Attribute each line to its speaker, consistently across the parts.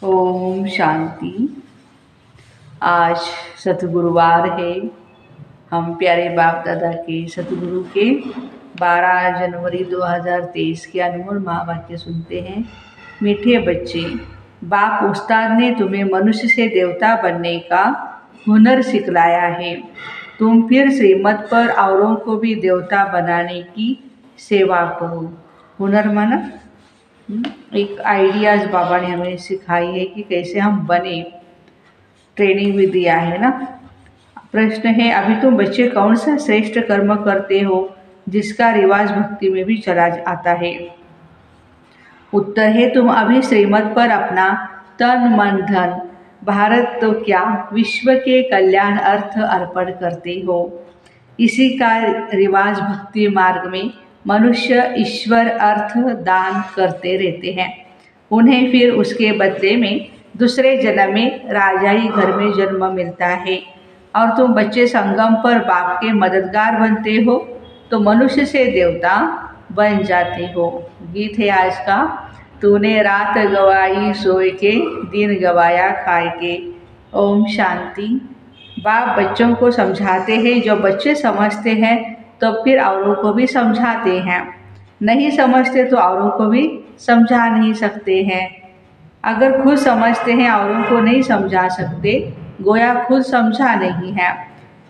Speaker 1: ओम शांति। आज सतगुरुवार है। हम प्यारे बाप दादा के सतगुरु के 12 जनवरी 2023 के अनमोल महावाक्य सुनते हैं। मीठे बच्चे, बाप उस्ताद ने तुम्हें मनुष्य से देवता बनने का हुनर सिखलाया है। तुम फिर श्रीमत पर औरों को भी देवता बनाने की सेवा करो। हुनर माना एक आइडियाज बाबा ने हमें सिखाई है कि कैसे हम बने, ट्रेनिंग भी दिया है ना। प्रश्न है, अभी तुम बच्चे कौन सा श्रेष्ठ कर्म करते हो जिसका रिवाज भक्ति में भी चला आता है? उत्तर है, तुम अभी श्रीमत पर अपना तन मन धन, भारत तो क्या विश्व के कल्याण अर्थ अर्पण करते हो। इसी का रिवाज भक्ति मार्ग में मनुष्य ईश्वर अर्थ दान करते रहते हैं। उन्हें फिर उसके बदले में दूसरे जन्म में राजाई घर में जन्म मिलता है। और तुम बच्चे संगम पर बाप के मददगार बनते हो तो मनुष्य से देवता बन जाते हो। गीत है आज का, तूने रात गवाई सोए के, दिन गवाया खाए के। ओम शांति। बाप बच्चों को समझाते हैं, जो बच्चे समझते हैं तो फिर औरों को भी समझाते हैं, नहीं समझते तो औरों को भी समझा नहीं सकते हैं। अगर खुद समझते हैं औरों को नहीं समझा सकते, गोया खुद समझा नहीं है।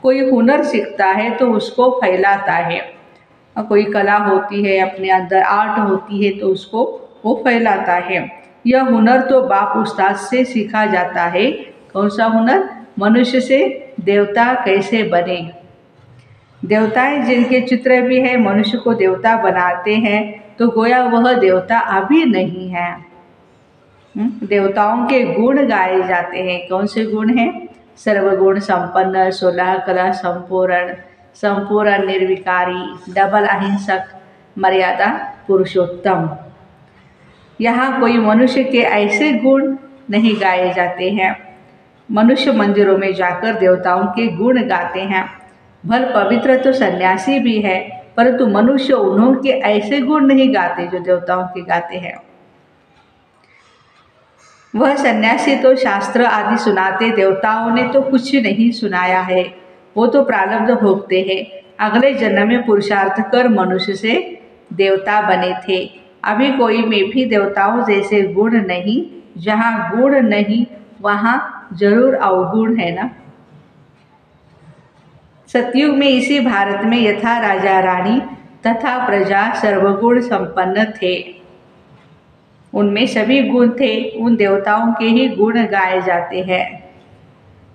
Speaker 1: कोई हुनर सीखता है तो उसको फैलाता है, और कोई कला होती है, अपने अंदर आर्ट होती है तो उसको वो फैलाता है। यह हुनर तो बाप उस्ताद से सीखा जाता है। कौन सा हुनर? मनुष्य से देवता कैसे बने। देवताएं जिनके चित्र भी है मनुष्य को देवता बनाते हैं तो गोया वह देवता अभी नहीं है। देवताओं के गुण गाए जाते हैं। कौन से गुण हैं? सर्वगुण संपन्न, 16 कला संपूर्ण, संपूर्ण निर्विकारी, डबल अहिंसक, मर्यादा पुरुषोत्तम। यहाँ कोई मनुष्य के ऐसे गुण नहीं गाए जाते हैं। मनुष्य मंदिरों में जाकर देवताओं के गुण गाते हैं। भल पवित्र तो सन्यासी भी है, परंतु मनुष्य उन्हों के ऐसे गुण नहीं गाते जो देवताओं के गाते हैं। वह सन्यासी तो शास्त्र आदि सुनाते, देवताओं ने तो कुछ नहीं सुनाया है। वो तो प्रारब्ध भोगते हैं। अगले जन्म में पुरुषार्थ कर मनुष्य से देवता बने थे। अभी कोई में भी देवताओं जैसे गुण नहीं। जहाँ गुण नहीं वहाँ जरूर अवगुण है ना। सतयुग में इसी भारत में यथा राजा रानी तथा प्रजा सर्वगुण संपन्न थे। उनमें सभी गुण थे। उन देवताओं के ही गुण गाए जाते हैं।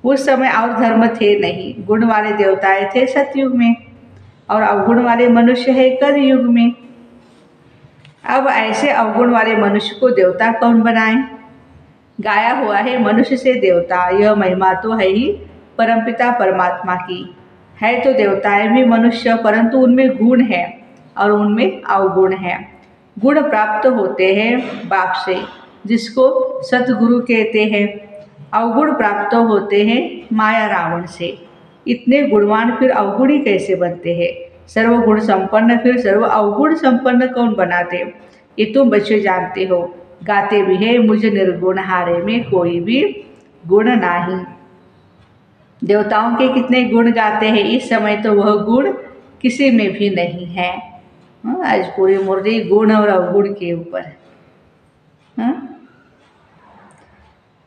Speaker 1: उस समय और धर्म थे नहीं। गुण वाले देवताएं थे सतयुग में और अवगुण वाले मनुष्य है कलयुग में। अब ऐसे अवगुण वाले मनुष्य को देवता कौन बनाए? गाया हुआ है मनुष्य से देवता। यह महिमा तो है ही परमपिता परमात्मा की। है तो देवताएं भी मनुष्य, परंतु उनमें गुण है और उनमें अवगुण है। गुण प्राप्त होते हैं बाप से, जिसको सतगुरु कहते हैं। अवगुण प्राप्त होते हैं माया रावण से। इतने गुणवान फिर अवगुणी कैसे बनते हैं? सर्वगुण संपन्न फिर सर्व अवगुण संपन्न कौन बनाते? ये तुम बच्चे जानते हो। गाते भी है, मुझे निर्गुण हारे में कोई भी गुण नहीं। देवताओं के कितने गुण गाते हैं, इस समय तो वह गुण किसी में भी नहीं है। आज पूरी मुरली गुण और अवगुण के ऊपर।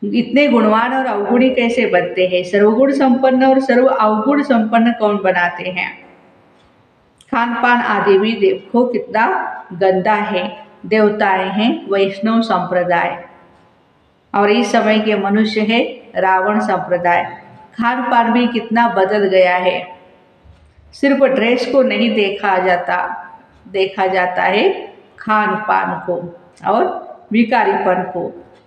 Speaker 1: इतने गुणवान और अवगुणी कैसे बनते हैं? सर्वगुण संपन्न और सर्व अवगुण संपन्न कौन बनाते हैं? खान पान आदि भी देखो कितना गंदा है। देवताएं हैं वैष्णव संप्रदाय और इस समय के मनुष्य है रावण संप्रदाय। खान पान भी कितना बदल गया है। सिर्फ ड्रेस को नहीं देखा जाता है खान पान को और भिखारीपन को।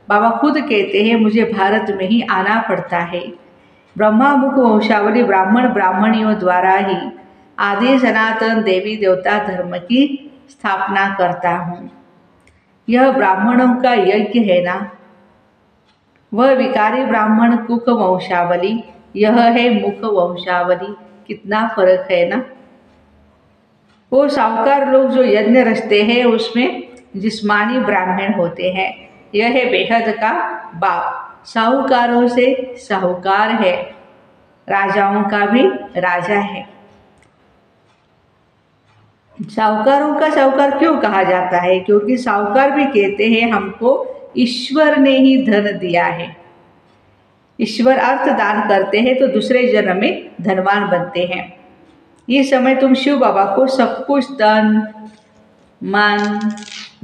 Speaker 1: बाबा खुद कहते हैं, मुझे भारत में ही आना पड़ता है। ब्रह्मा मुख वंशावली ब्राह्मण ब्राह्मणियों द्वारा ही आदि सनातन देवी देवता धर्म की स्थापना करता हूँ। यह ब्राह्मणों का यज्ञ है ना। वह विकारी ब्राह्मण कुक वंशावली, यह है मुख वंशावली। कितना फर्क है ना। वो साहूकार लोग जो यज्ञ रचते हैं उसमें जिस्मानी ब्राह्मण होते हैं, यह है बेहद का बाप, साहूकारों से साहूकार है, राजाओं का भी राजा है। साहूकारों का साहूकार क्यों कहा जाता है? क्योंकि साहूकार भी कहते हैं हमको ईश्वर ने ही धन दिया है। ईश्वर अर्थ दान करते हैं तो दूसरे जन्म में धनवान बनते हैं। ये समय तुम शिव बाबा को सब कुछ तन मन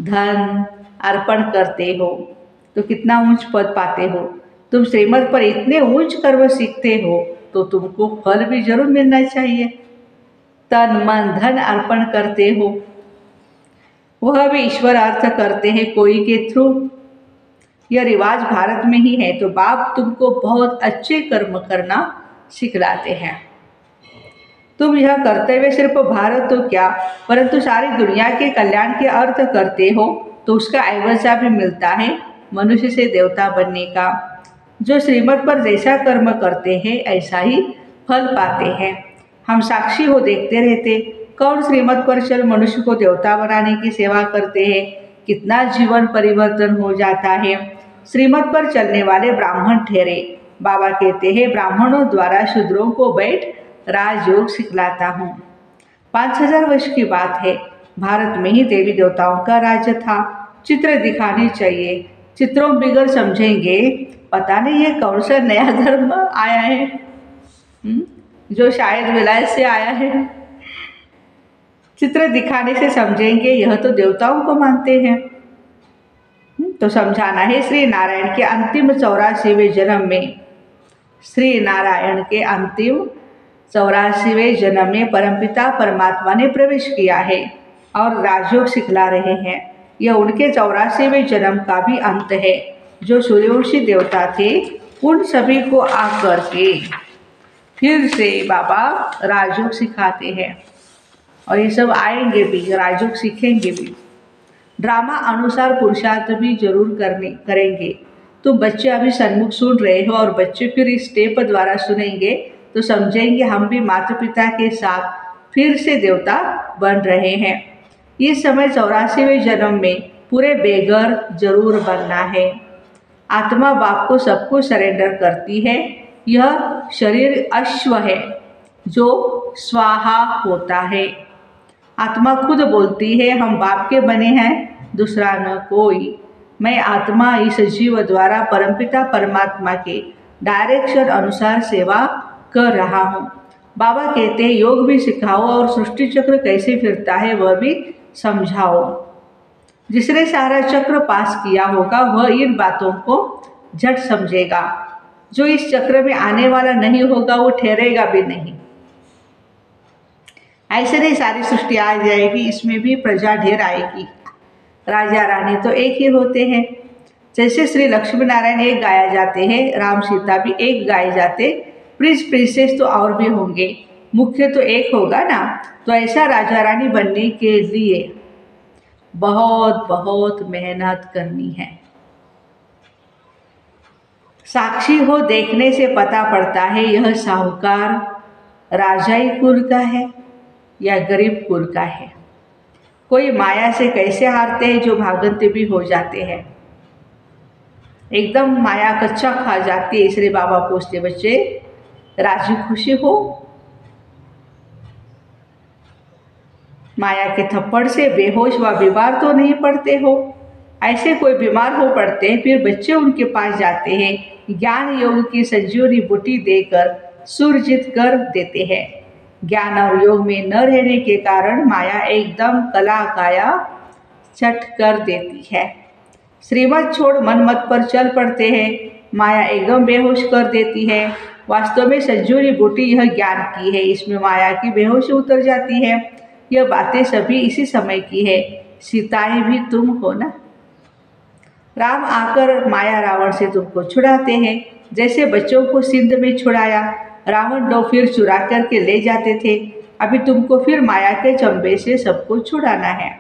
Speaker 1: धन अर्पण करते हो तो कितना ऊंच पद पाते हो। तुम श्रीमत पर इतने उच्च कर्म सीखते हो तो तुमको फल भी जरूर मिलना चाहिए। तन मन धन अर्पण करते हो, वह भी ईश्वर अर्थ करते हैं कोई के थ्रू। यह रिवाज भारत में ही है तो बाप तुमको बहुत अच्छे कर्म करना सिखलाते हैं। तुम यह कर्तव्य सिर्फ भारत तो क्या परंतु सारी दुनिया के कल्याण के अर्थ करते हो तो उसका एवजा भी मिलता है, मनुष्य से देवता बनने का। जो श्रीमत पर जैसा कर्म करते हैं ऐसा ही फल पाते हैं। हम साक्षी हो, देखते रहते कौन श्रीमत पर चल मनुष्य को देवता बनाने की सेवा करते हैं, कितना जीवन परिवर्तन हो जाता है। श्रीमत पर चलने वाले ब्राह्मण ठहरे। बाबा कहते हैं ब्राह्मणों द्वारा शूद्रों को बैठ राजयोग सिखलाता हूँ। 5000 वर्ष की बात है, भारत में ही देवी देवताओं का राज्य था। चित्र दिखाने चाहिए, चित्रों बिगर समझेंगे पता नहीं ये कौन सा नया धर्म आया है जो शायद विलायत से आया है। चित्र दिखाने से समझेंगे यह तो देवताओं को मानते हैं। तो समझाना है श्री नारायण के अंतिम 84वें जन्म में, श्री नारायण के अंतिम 84वें जन्म में परमपिता परमात्मा ने प्रवेश किया है और राजयोग सिखला रहे हैं। यह उनके 84वें जन्म का भी अंत है। जो सूर्यवंशी देवता थे उन सभी को आकर के फिर से बाबा राजयोग सिखाते हैं और ये सब आएंगे भी, राजयोग सीखेंगे भी। ड्रामा अनुसार पुरुषार्थ भी जरूर करेंगे। तुम बच्चे अभी सन्मुख सुन रहे हो और बच्चे फिर इस टेप द्वारा सुनेंगे तो समझेंगे हम भी माता पिता के साथ फिर से देवता बन रहे हैं। इस समय 84वें जन्म में पूरे बेघर जरूर बनना है। आत्मा बाप को सब कुछ सरेंडर करती है। यह शरीर अश्व है जो स्वाहा होता है। आत्मा खुद बोलती है हम बाप के बने हैं, दूसरा न कोई। मैं आत्मा इस जीव द्वारा परमपिता परमात्मा के डायरेक्शन अनुसार सेवा कर रहा हूँ। बाबा कहते हैं योग भी सिखाओ और सृष्टि चक्र कैसे फिरता है वह भी समझाओ। जिसने सारा चक्र पास किया होगा वह इन बातों को झट समझेगा। जो इस चक्र में आने वाला नहीं होगा वो ठहरेगा भी नहीं। ऐसे नहीं सारी सृष्टि आ जाएगी, इसमें भी प्रजा ढेर आएगी। राजा रानी तो एक ही होते हैं। जैसे श्री लक्ष्मी नारायण एक गाया जाते हैं, राम सीता भी एक गाए जाते, प्रिंस प्रिंसेस तो और भी होंगे, मुख्य तो एक होगा ना। तो ऐसा राजा रानी बनने के लिए बहुत बहुत मेहनत करनी है। साक्षी हो, देखने से पता पड़ता है यह साहूकार राजाई कुल का है या गरीब कुल का है। कोई माया से कैसे हारते हैं जो भागंते भी हो जाते हैं। एकदम माया कच्चा खा जाती है। इसलिए बाबा पूछते बच्चे राजी खुशी हो, माया के थप्पड़ से बेहोश व बीमार तो नहीं पड़ते हो। ऐसे कोई बीमार हो पड़ते हैं फिर बच्चे उनके पास जाते हैं, ज्ञान योग की संजीवनी बूटी देकर सुरजित कर देते हैं। ज्ञान और योग में न रहने के कारण माया एकदम कला काया चट कर देती है। श्रीमत छोड़ मन मत पर चल पड़ते हैं, माया एकदम बेहोश कर देती है। वास्तव में संजीवनी बूटी यह ज्ञान की है, इसमें माया की बेहोशी उतर जाती है। यह बातें सभी इसी समय की है। सीताएं भी तुम हो ना। राम आकर माया रावण से तुमको छुड़ाते हैं। जैसे बच्चों को सिंध में छुड़ाया, रावण लोग फिर चुरा करके ले जाते थे। अभी तुमको फिर माया के चंबे से सबको छुड़ाना है।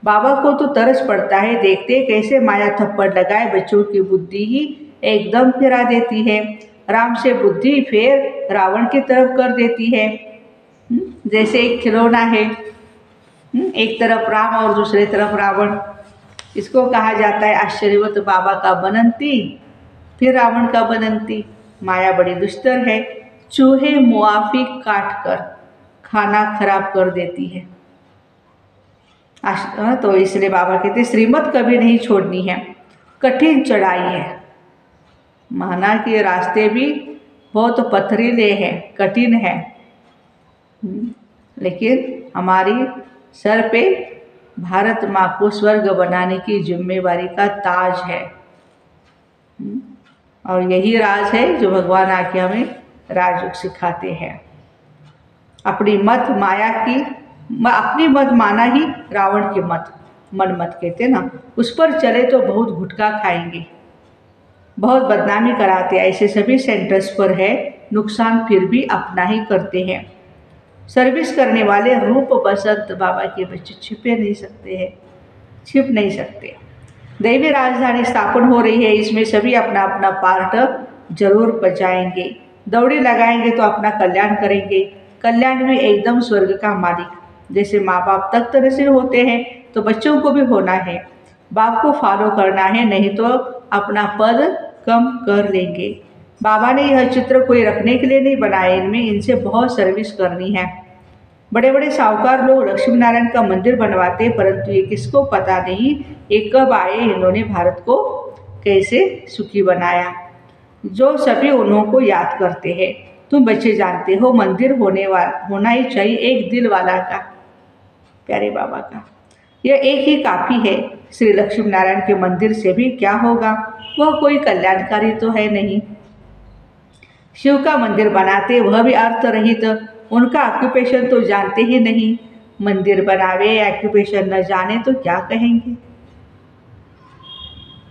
Speaker 1: बाबा को तो तरस पड़ता है, देखते कैसे माया थप्पड़ लगाए बच्चों की बुद्धि ही एकदम फिरा देती है। राम से बुद्धि फिर रावण की तरफ कर देती है। जैसे एक खिलौना है, एक तरफ राम और दूसरे तरफ रावण। इसको कहा जाता है आश्चर्यवत बाबा का बनंती। फिर रावण का बनंती। माया बड़ी दुष्टर है, चूहे मुआफी काट कर खाना खराब कर देती है। तो इसलिए बाबा कहते श्रीमत कभी नहीं छोड़नी है, कठिन चढ़ाई है। माना कि रास्ते भी बहुत पथरीले हैं, कठिन है, लेकिन हमारी सर पे भारत माँ को स्वर्ग बनाने की जिम्मेवारी का ताज है। और यही राज है जो भगवान आके हमें राजयोग सिखाते हैं। अपनी मत माया की, अपनी मत माना ही रावण की मत, मन मत कहते ना, उस पर चले तो बहुत गुटखा खाएंगे, बहुत बदनामी कराते। ऐसे सभी सेंटर्स पर है, नुकसान फिर भी अपना ही करते हैं। सर्विस करने वाले रूप बसंत बाबा के बच्चे छिपे नहीं सकते हैं, छिप नहीं सकते। दैवी राजधानी स्थापन हो रही है, इसमें सभी अपना अपना पार्ट जरूर बचाएंगे। दौड़ी लगाएंगे तो अपना कल्याण करेंगे। कल्याण में एकदम स्वर्ग का मालिक। जैसे माँ बाप तख्त नसीर होते हैं तो बच्चों को भी होना है, बाप को फॉलो करना है, नहीं तो अपना पद कम कर लेंगे। बाबा ने यह चित्र कोई रखने के लिए नहीं बनाए, इनमें इनसे बहुत सर्विस करनी है। बड़े बड़े साहूकार लोग लक्ष्मी नारायण का मंदिर बनवाते, परंतु ये किसको पता नहीं ये कब आए, इन्होंने भारत को कैसे सुखी बनाया, जो सभी उन्हों को याद करते हैं। तुम बच्चे जानते हो मंदिर होना ही चाहिए एक दिल वाला का, प्यारे बाबा का। यह एक ही काफ़ी है। श्री लक्ष्मी नारायण के मंदिर से भी क्या होगा, वह कोई कल्याणकारी तो है नहीं। शिव का मंदिर बनाते वह भी अर्थ रहित, उनका ऑक्यूपेशन तो जानते ही नहीं। मंदिर बनावे ऑक्यूपेशन न जाने तो क्या कहेंगे।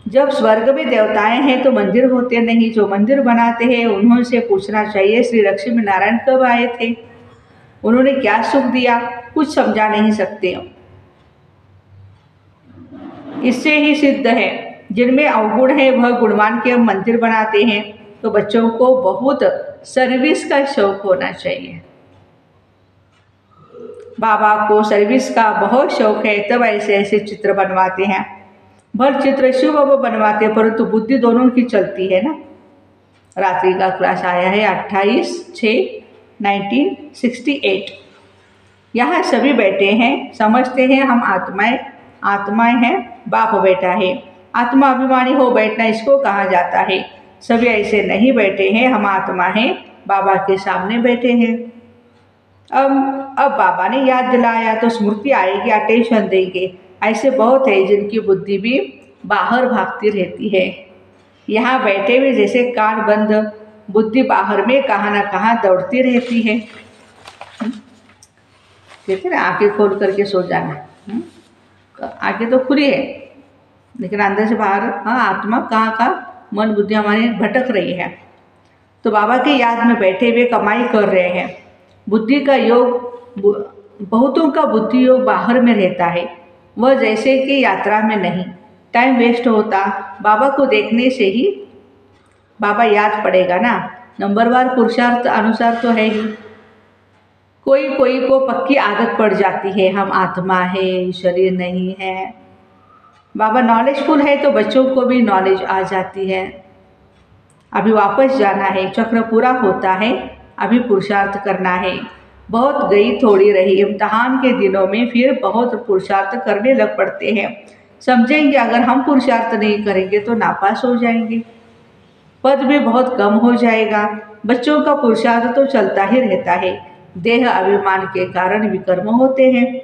Speaker 1: जब स्वर्ग में देवताएं हैं तो मंदिर होते नहीं। जो मंदिर बनाते हैं उन्होंने पूछना चाहिए श्री लक्ष्मी नारायण कब आए थे, उन्होंने क्या सुख दिया, कुछ समझा नहीं सकते। इससे ही सिद्ध है जिनमें अवगुण है वह गुणवान के मंदिर बनाते हैं। तो बच्चों को बहुत सर्विस का शौक होना चाहिए। बाबा को सर्विस का बहुत शौक है, तब ऐसे ऐसे चित्र बनवाते हैं। भर चित्र शिव बाबा बनवाते, परंतु बुद्धि दोनों की चलती है ना। रात्रि का क्लास आया है 28/6/1968। यहाँ सभी बैठे हैं, समझते हैं हम आत्माएं हैं, बाप बैठा है। आत्मा अभिमानी हो बैठना इसको कहा जाता है। सभी ऐसे नहीं बैठे हैं, हम आत्मा हैं, बाबा के सामने बैठे हैं। अब बाबा ने याद दिलाया तो स्मृति आएगी, अटेंशन देंगे। ऐसे बहुत है जिनकी बुद्धि भी बाहर भागती रहती है। यहाँ बैठे हुए जैसे कान बंद, बुद्धि बाहर में कहाँ ना कहाँ दौड़ती रहती है। कहते ना आंखें खोल करके सो जाना, आंखें तो खुली है लेकिन अंदर से बाहर आत्मा कहाँ मन बुद्धि हमारी भटक रही है। तो बाबा की याद में बैठे हुए कमाई कर रहे हैं। बुद्धि का योग, बहुतों का बुद्धि योग बाहर में रहता है, वह जैसे कि यात्रा में नहीं। टाइम वेस्ट होता, बाबा को देखने से ही बाबा याद पड़ेगा ना। नंबरवार पुरुषार्थ अनुसार तो है ही। कोई कोई को पक्की आदत पड़ जाती है, हम आत्मा है, शरीर नहीं है। बाबा नॉलेजफुल है तो बच्चों को भी नॉलेज आ जाती है। अभी वापस जाना है, चक्र पूरा होता है, अभी पुरुषार्थ करना है। बहुत गई थोड़ी रही, इम्तहान के दिनों में फिर बहुत पुरुषार्थ करने लग पड़ते हैं। समझेंगे अगर हम पुरुषार्थ नहीं करेंगे तो नापास हो जाएंगे, पद भी बहुत कम हो जाएगा। बच्चों का पुरुषार्थ तो चलता ही रहता है, देह अभिमान के कारण विकर्म होते हैं।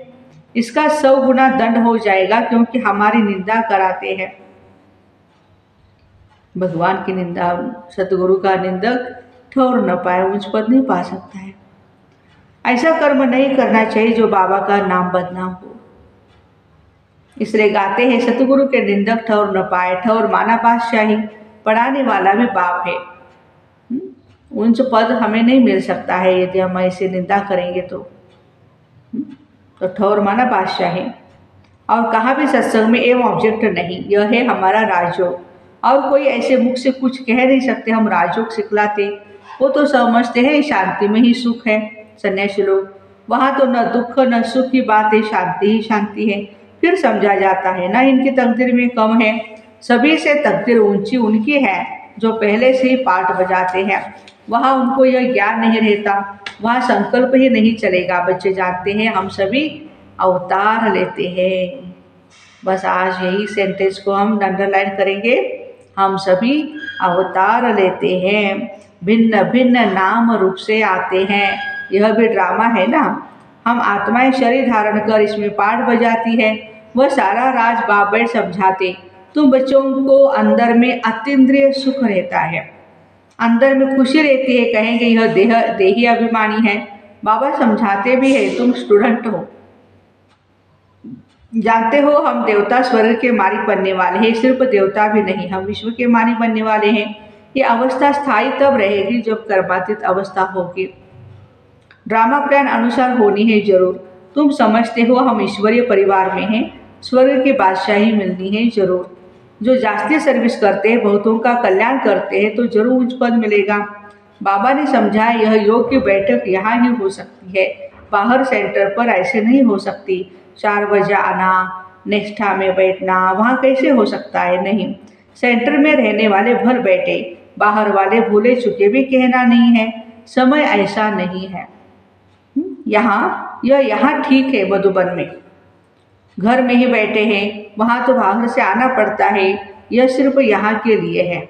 Speaker 1: इसका 100 गुना दंड हो जाएगा क्योंकि हमारी निंदा कराते हैं। भगवान की निंदा, सतगुरु का निंदक ठौर न पाए, उच्च पद नहीं पा सकता है। ऐसा कर्म नहीं करना चाहिए जो बाबा का नाम बदनाम हो। इसलिए गाते हैं सतगुरु के निंदक ठौर न पाए। ठौर माना बादशाही, पढ़ाने वाला भी बाप है। उच्च पद हमें नहीं मिल सकता है यदि हम ऐसे निंदा करेंगे तो ठौर माना बादशाही। और कहाँ भी सत्संग में एवं ऑब्जेक्ट नहीं, यह है हमारा राजयोग। और कोई ऐसे मुख से कुछ कह नहीं सकते हम राजयोग सिखलाते। वो तो समझते हैं शांति में ही सुख है। सन्यासी लोग वहाँ तो न दुख न सुख की बात है, शांति ही शांति है। फिर समझा जाता है ना इनकी तकदीर में कम है। सभी से तकदीर ऊंची उनकी है जो पहले से ही पाठ बजाते हैं। वहाँ उनको यह ज्ञान नहीं रहता, वहाँ संकल्प ही नहीं चलेगा। बच्चे जानते हैं हम सभी अवतार लेते हैं। बस आज यही सेंटेंस को हम अंडरलाइन करेंगे। हम सभी अवतार लेते हैं, भिन्न भिन्न नाम रूप से आते हैं। यह भी ड्रामा है ना। हम आत्माएं शरीर धारण कर इसमें पाठ बजाती है। वह सारा राज बाप बैठ समझाते। तुम बच्चों को अंदर में अतीन्द्रिय सुख रहता है, अंदर में खुशी रहती है। कहेंगे यह देही अभिमानी है। बाबा समझाते भी है, तुम स्टूडेंट हो, जानते हो हम देवता स्वर्ग के मालिक बनने वाले हैं। सिर्फ देवता भी नहीं, हम विश्व के मालिक बनने वाले हैं। ये अवस्था स्थायी तब रहेगी जब कर्मातीत अवस्था होगी। ड्रामा प्लान अनुसार होनी है जरूर। तुम समझते हो हम ईश्वरीय परिवार में हैं, स्वर्ग की बादशाही मिलनी है जरूर। जो जास्ती सर्विस करते हैं, बहुतों का कल्याण करते हैं, तो जरूर उच्च पद मिलेगा। बाबा ने समझाया यह योग की बैठक यहाँ ही हो सकती है, बाहर सेंटर पर ऐसे नहीं हो सकती। 4 बजे आना, नेक्स्टा में बैठना, वहाँ कैसे हो सकता है? नहीं, सेंटर में रहने वाले भर बैठे, बाहर वाले भूले चुके भी कहना नहीं है। समय ऐसा नहीं है। यहाँ ठीक है। मधुबन में घर में ही बैठे हैं, वहाँ तो बाहर से आना पड़ता है। यह सिर्फ यहाँ के लिए है।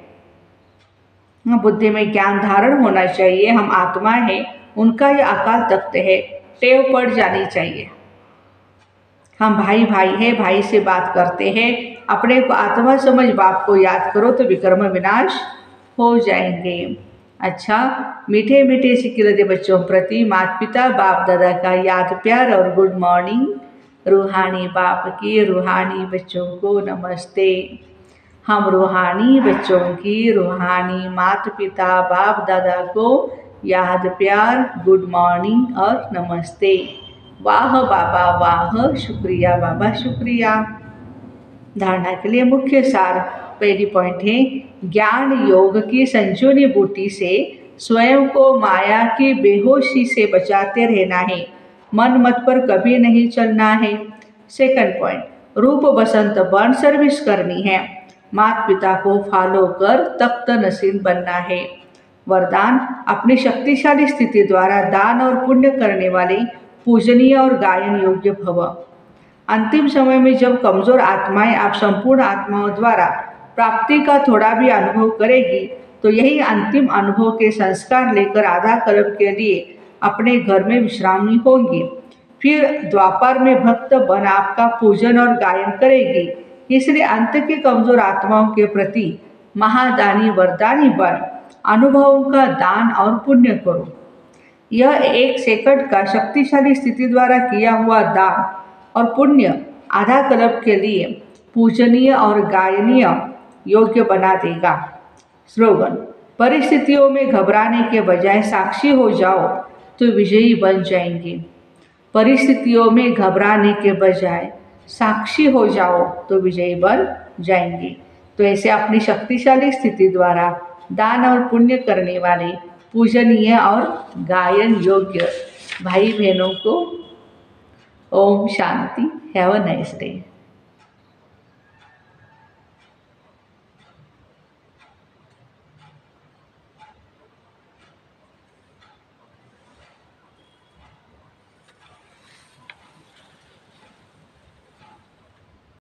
Speaker 1: बुद्धि में ज्ञान धारण होना चाहिए। हम आत्मा है, उनका यह अकाल तख्त है, टेव पड़ जानी चाहिए। हम भाई भाई है, भाई से बात करते हैं। अपने को आत्मा समझ बाप को याद करो तो विकर्म विनाश हो जाएंगे। अच्छा, मीठे मीठे सिकिलते बच्चों प्रति माता पिता बाप दादा का याद प्यार और गुड मॉर्निंग। रूहानी बाप की रूहानी बच्चों को नमस्ते। हम रूहानी बच्चों की रूहानी माता पिता बाप दादा को याद प्यार, गुड मॉर्निंग और नमस्ते। वाह बाबा वाह, शुक्रिया बाबा शुक्रिया। धारणा के लिए मुख्य सार। पहली पॉइंट है, ज्ञान योग की संजीवनी बूटी से स्वयं को माया की बेहोशी से बचाते रहना है। मन मत पर कभी नहीं चलना है। सेकंड पॉइंट, रूप बसंत बन सर्विस करनी है। माता पिता को फॉलो कर तख्त नसीब बनना है। वरदान, अपनी शक्तिशाली स्थिति द्वारा दान और पुण्य करने वाले पूजनीय और गायन योग्य भव। अंतिम समय में जब कमजोर आत्माएं आप संपूर्ण आत्माओं द्वारा प्राप्ति का थोड़ा भी अनुभव करेगी, तो यही अंतिम अनुभव के संस्कार लेकर आधा कल्प के लिए अपने घर में विश्रामी होंगी। फिर द्वापर में भक्त बन आपका पूजन और गायन करेगी। इसलिए अंत की कमजोर आत्माओं के प्रति महादानी वरदानी बन अनुभवों का दान और पुण्य करो। यह 1 सेकंड का शक्तिशाली स्थिति द्वारा किया हुआ दान और पुण्य आधा कल्प के लिए पूजनीय और गायनीय योग्य बना देगा। स्लोगन, परिस्थितियों में घबराने के बजाय साक्षी हो जाओ तो विजयी बन जाएंगे। परिस्थितियों में घबराने के बजाय साक्षी हो जाओ तो विजयी बन जाएंगे। तो ऐसे अपनी शक्तिशाली स्थिति द्वारा दान और पुण्य करने वाले पूजनीय और गायन योग्य भाई बहनों को ओम शांति। Have a nice day.